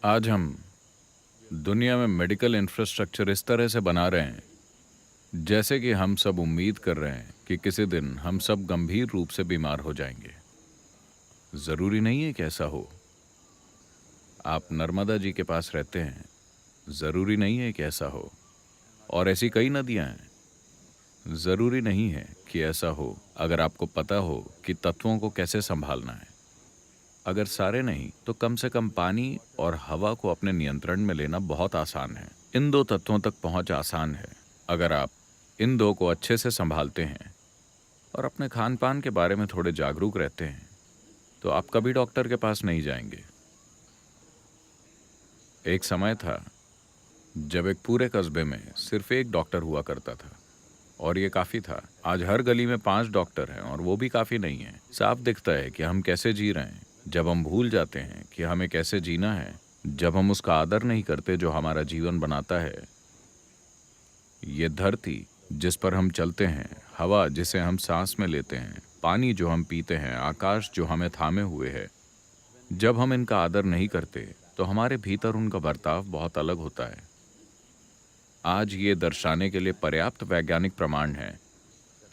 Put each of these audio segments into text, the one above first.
आज हम दुनिया में मेडिकल इंफ्रास्ट्रक्चर इस तरह से बना रहे हैं जैसे कि हम सब उम्मीद कर रहे हैं कि किसी दिन हम सब गंभीर रूप से बीमार हो जाएंगे। ज़रूरी नहीं है कि ऐसा हो। आप नर्मदा जी के पास रहते हैं, ज़रूरी नहीं है कि ऐसा हो। और ऐसी कई नदियां हैं, ज़रूरी नहीं है कि ऐसा हो। अगर आपको पता हो कि तत्वों को कैसे संभालना है, अगर सारे नहीं तो कम से कम पानी और हवा को अपने नियंत्रण में लेना बहुत आसान है। इन दो तत्वों तक पहुंच आसान है। अगर आप इन दो को अच्छे से संभालते हैं और अपने खान पान के बारे में थोड़े जागरूक रहते हैं तो आप कभी डॉक्टर के पास नहीं जाएंगे। एक समय था जब एक पूरे कस्बे में सिर्फ एक डॉक्टर हुआ करता था और ये काफ़ी था। आज हर गली में 5 डॉक्टर हैं और वो भी काफ़ी नहीं है। साफ दिखता है कि हम कैसे जी रहे हैं जब हम भूल जाते हैं कि हमें कैसे जीना है, जब हम उसका आदर नहीं करते जो हमारा जीवन बनाता है। ये धरती जिस पर हम चलते हैं, हवा जिसे हम सांस में लेते हैं, पानी जो हम पीते हैं, आकाश जो हमें थामे हुए है, जब हम इनका आदर नहीं करते तो हमारे भीतर उनका बर्ताव बहुत अलग होता है। आज ये दर्शाने के लिए पर्याप्त वैज्ञानिक प्रमाण है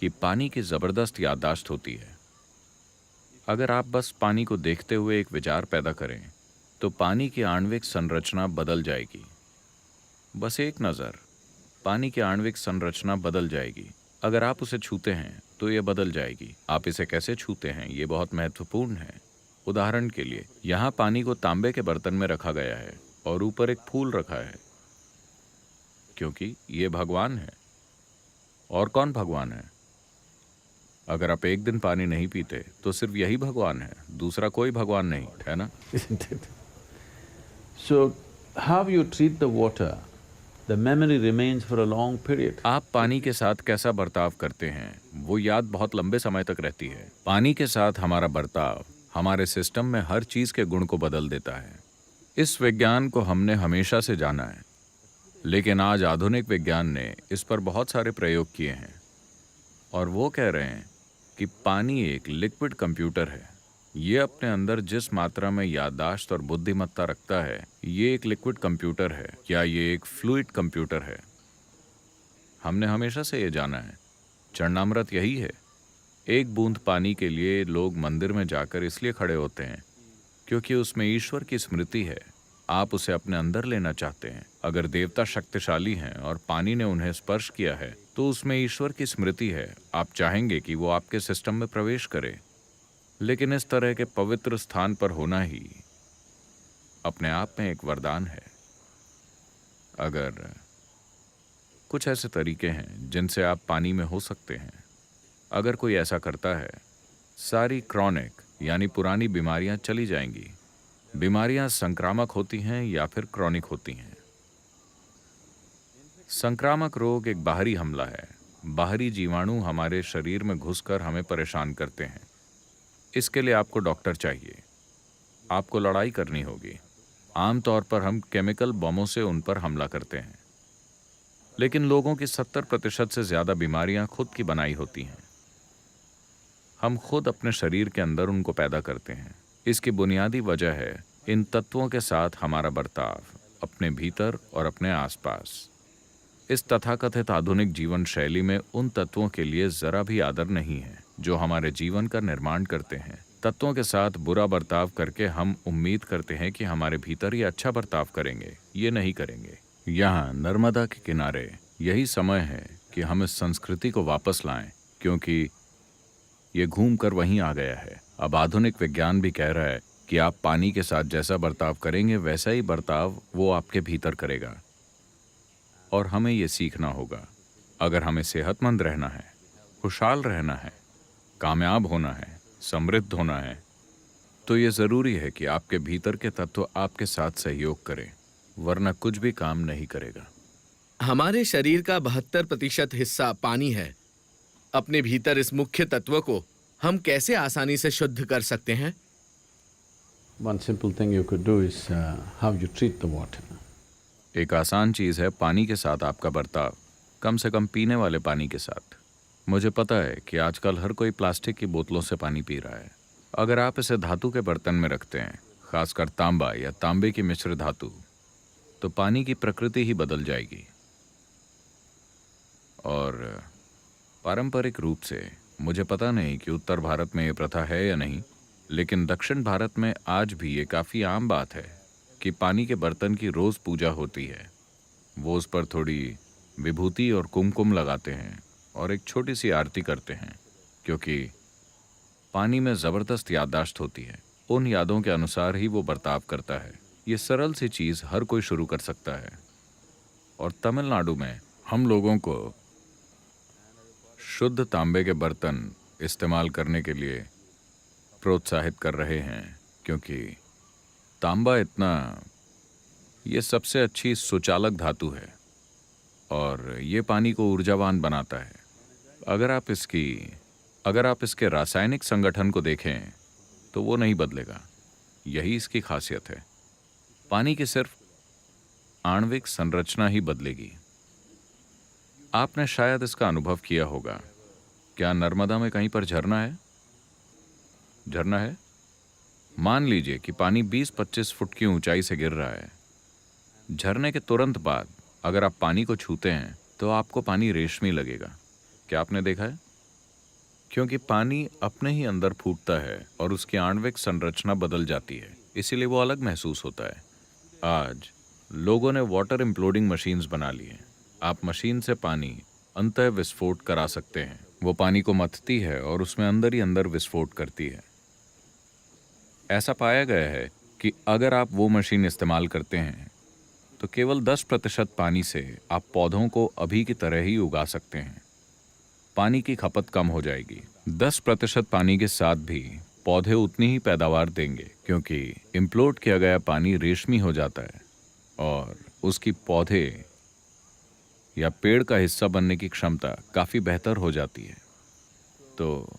कि पानी की जबरदस्त याददाश्त होती है। अगर आप बस पानी को देखते हुए एक विचार पैदा करें तो पानी की आणविक संरचना बदल जाएगी। बस एक नज़र, पानी की आणविक संरचना बदल जाएगी। अगर आप उसे छूते हैं तो ये बदल जाएगी। आप इसे कैसे छूते हैं ये बहुत महत्वपूर्ण है। उदाहरण के लिए, यहाँ पानी को तांबे के बर्तन में रखा गया है और ऊपर एक फूल रखा है, क्योंकि ये भगवान है। और कौन भगवान है? अगर आप एक दिन पानी नहीं पीते तो सिर्फ यही भगवान है, दूसरा कोई भगवान नहीं है ना। Isn't it? So, how you treat the water, the memory remains for a long period. आप पानी के साथ कैसा बर्ताव करते हैं वो याद बहुत लंबे समय तक रहती है। पानी के साथ हमारा बर्ताव हमारे सिस्टम में हर चीज के गुण को बदल देता है। इस विज्ञान को हमने हमेशा से जाना है, लेकिन आज आधुनिक विज्ञान ने इस पर बहुत सारे प्रयोग किए हैं और वो कह रहे हैं कि पानी एक लिक्विड कंप्यूटर है। ये अपने अंदर जिस मात्रा में याददाश्त और बुद्धिमत्ता रखता है, ये एक लिक्विड कंप्यूटर है या ये एक फ्लूइड कंप्यूटर है। हमने हमेशा से ये जाना है। चरणामृत यही है। एक बूंद पानी के लिए लोग मंदिर में जाकर इसलिए खड़े होते हैं क्योंकि उसमें ईश्वर की स्मृति है। आप उसे अपने अंदर लेना चाहते हैं। अगर देवता शक्तिशाली हैं और पानी ने उन्हें स्पर्श किया है तो उसमें ईश्वर की स्मृति है। आप चाहेंगे कि वो आपके सिस्टम में प्रवेश करे। लेकिन इस तरह के पवित्र स्थान पर होना ही अपने आप में एक वरदान है। अगर कुछ ऐसे तरीके हैं जिनसे आप पानी में हो सकते हैं, अगर कोई ऐसा करता है, सारी क्रॉनिक यानी पुरानी बीमारियां चली जाएंगी। बीमारियां संक्रामक होती हैं या फिर क्रॉनिक होती हैं। संक्रामक रोग एक बाहरी हमला है। बाहरी जीवाणु हमारे शरीर में घुसकर हमें परेशान करते हैं। इसके लिए आपको डॉक्टर चाहिए, आपको लड़ाई करनी होगी। आमतौर पर हम केमिकल बमों से उन पर हमला करते हैं, लेकिन लोगों की 70% से ज्यादा बीमारियां खुद की बनाई होती हैं। हम खुद अपने शरीर के अंदर उनको पैदा करते हैं। इसकी बुनियादी वजह है इन तत्वों के साथ हमारा बर्ताव, अपने भीतर और अपने आसपास। इस तथाकथित आधुनिक जीवन शैली में उन तत्वों के लिए जरा भी आदर नहीं है जो हमारे जीवन का निर्माण करते हैं। तत्वों के साथ बुरा बर्ताव करके हम उम्मीद करते हैं कि हमारे भीतर ये अच्छा बर्ताव करेंगे। ये नहीं करेंगे। यहाँ नर्मदा के किनारे यही समय है कि हम इस संस्कृति को वापस लाएं, क्योंकि ये घूम कर वहीं आ गया है। अब आधुनिक विज्ञान भी कह रहा है कि आप पानी के साथ जैसा बर्ताव करेंगे वैसा ही बर्ताव वो आपके भीतर करेगा। और हमें ये सीखना होगा। अगर हमें सेहतमंद रहना है, खुशहाल रहना है, कामयाब होना है, समृद्ध होना है, तो ये ज़रूरी है कि आपके भीतर के तत्व आपके साथ सहयोग करें, वरना कुछ भी काम नहीं करेगा। हमारे शरीर का 72% हिस्सा पानी है। अपने भीतर इस मुख्य तत्व को हम कैसे आसानी से शुद्ध कर सकते हैं? One simple thing you could do is how you treat the water. एक आसान चीज़ है पानी के साथ आपका बर्ताव, कम से कम पीने वाले पानी के साथ। मुझे पता है कि आजकल हर कोई प्लास्टिक की बोतलों से पानी पी रहा है। अगर आप इसे धातु के बर्तन में रखते हैं, खासकर तांबा या तांबे की मिश्र धातु, तो पानी की प्रकृति ही बदल जाएगी। और पारंपरिक रूप से मुझे पता नहीं कि उत्तर भारत में ये प्रथा है या नहीं, लेकिन दक्षिण भारत में आज भी ये काफ़ी आम बात है कि पानी के बर्तन की रोज़ पूजा होती है। वो उस पर थोड़ी विभूति और कुमकुम लगाते हैं और एक छोटी सी आरती करते हैं, क्योंकि पानी में ज़बरदस्त याददाश्त होती है। उन यादों के अनुसार ही वो बर्ताव करता है। ये सरल सी चीज़ हर कोई शुरू कर सकता है। और तमिलनाडु में हम लोगों को शुद्ध तांबे के बर्तन इस्तेमाल करने के लिए प्रोत्साहित कर रहे हैं, क्योंकि तांबा ये सबसे अच्छी सुचालक धातु है और ये पानी को ऊर्जावान बनाता है। अगर आप इसके रासायनिक संगठन को देखें तो वो नहीं बदलेगा। यही इसकी खासियत है। पानी की सिर्फ आणविक संरचना ही बदलेगी। आपने शायद इसका अनुभव किया होगा। क्या नर्मदा में कहीं पर झरना है? झरना है? मान लीजिए कि पानी 20-25 फुट की ऊंचाई से गिर रहा है। झरने के तुरंत बाद अगर आप पानी को छूते हैं तो आपको पानी रेशमी लगेगा। क्या आपने देखा है? क्योंकि पानी अपने ही अंदर फूटता है और उसकी आणविक संरचना बदल जाती है, इसीलिए वो अलग महसूस होता है। आज लोगों ने वाटर इम्प्लोडिंग मशीन्स बना ली हैं। आप मशीन से पानी अंतः विस्फोट करा सकते हैं। वो पानी को मथती है और उसमें अंदर ही अंदर विस्फोट करती है। ऐसा पाया गया है कि अगर आप वो मशीन इस्तेमाल करते हैं तो केवल 10% पानी से आप पौधों को अभी की तरह ही उगा सकते हैं। पानी की खपत कम हो जाएगी। 10% पानी के साथ भी पौधे उतनी ही पैदावार देंगे, क्योंकि इम्प्लोड किया गया पानी रेशमी हो जाता है और उसकी पौधे या पेड़ का हिस्सा बनने की क्षमता काफ़ी बेहतर हो जाती है। तो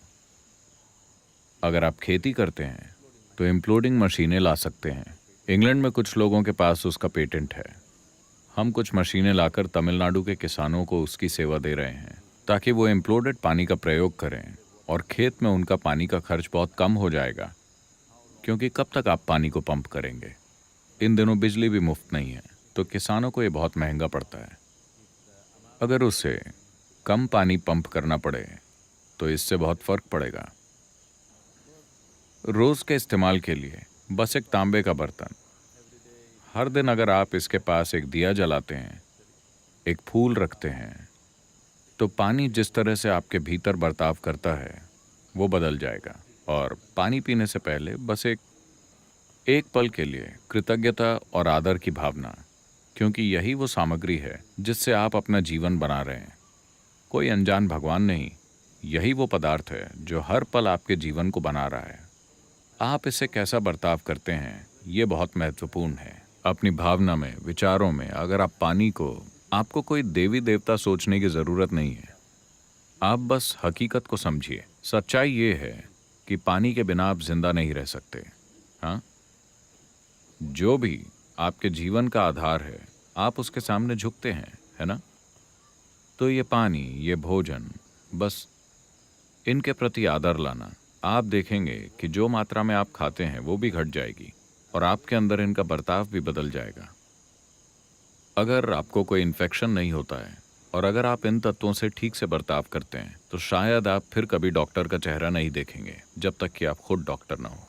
अगर आप खेती करते हैं तो इम्प्लोडिंग मशीनें ला सकते हैं। इंग्लैंड में कुछ लोगों के पास उसका पेटेंट है। हम कुछ मशीनें लाकर तमिलनाडु के किसानों को उसकी सेवा दे रहे हैं, ताकि वो इम्प्लोडेड पानी का प्रयोग करें और खेत में उनका पानी का खर्च बहुत कम हो जाएगा। क्योंकि कब तक आप पानी को पंप करेंगे? इन दिनों बिजली भी मुफ्त नहीं है, तो किसानों को ये बहुत महंगा पड़ता है। अगर उसे कम पानी पंप करना पड़े तो इससे बहुत फर्क पड़ेगा। रोज के इस्तेमाल के लिए बस एक तांबे का बर्तन। हर दिन अगर आप इसके पास एक दिया जलाते हैं, एक फूल रखते हैं, तो पानी जिस तरह से आपके भीतर बर्ताव करता है वो बदल जाएगा। और पानी पीने से पहले बस एक पल के लिए कृतज्ञता और आदर की भावना, क्योंकि यही वो सामग्री है जिससे आप अपना जीवन बना रहे हैं। कोई अनजान भगवान नहीं, यही वो पदार्थ है जो हर पल आपके जीवन को बना रहा है। आप इसे कैसा बर्ताव करते हैं ये बहुत महत्वपूर्ण है। अपनी भावना में, विचारों में अगर आप पानी को, आपको कोई देवी देवता सोचने की ज़रूरत नहीं है। आप बस हकीकत को समझिए। सच्चाई ये है कि पानी के बिना आप जिंदा नहीं रह सकते। हाँ, जो भी आपके जीवन का आधार है आप उसके सामने झुकते हैं, है ना? तो ये पानी, ये भोजन, बस इनके प्रति आदर लाना। आप देखेंगे कि जो मात्रा में आप खाते हैं वो भी घट जाएगी और आपके अंदर इनका बर्ताव भी बदल जाएगा। अगर आपको कोई इन्फेक्शन नहीं होता है और अगर आप इन तत्वों से ठीक से बर्ताव करते हैं तो शायद आप फिर कभी डॉक्टर का चेहरा नहीं देखेंगे, जब तक कि आप खुद डॉक्टर ना हो।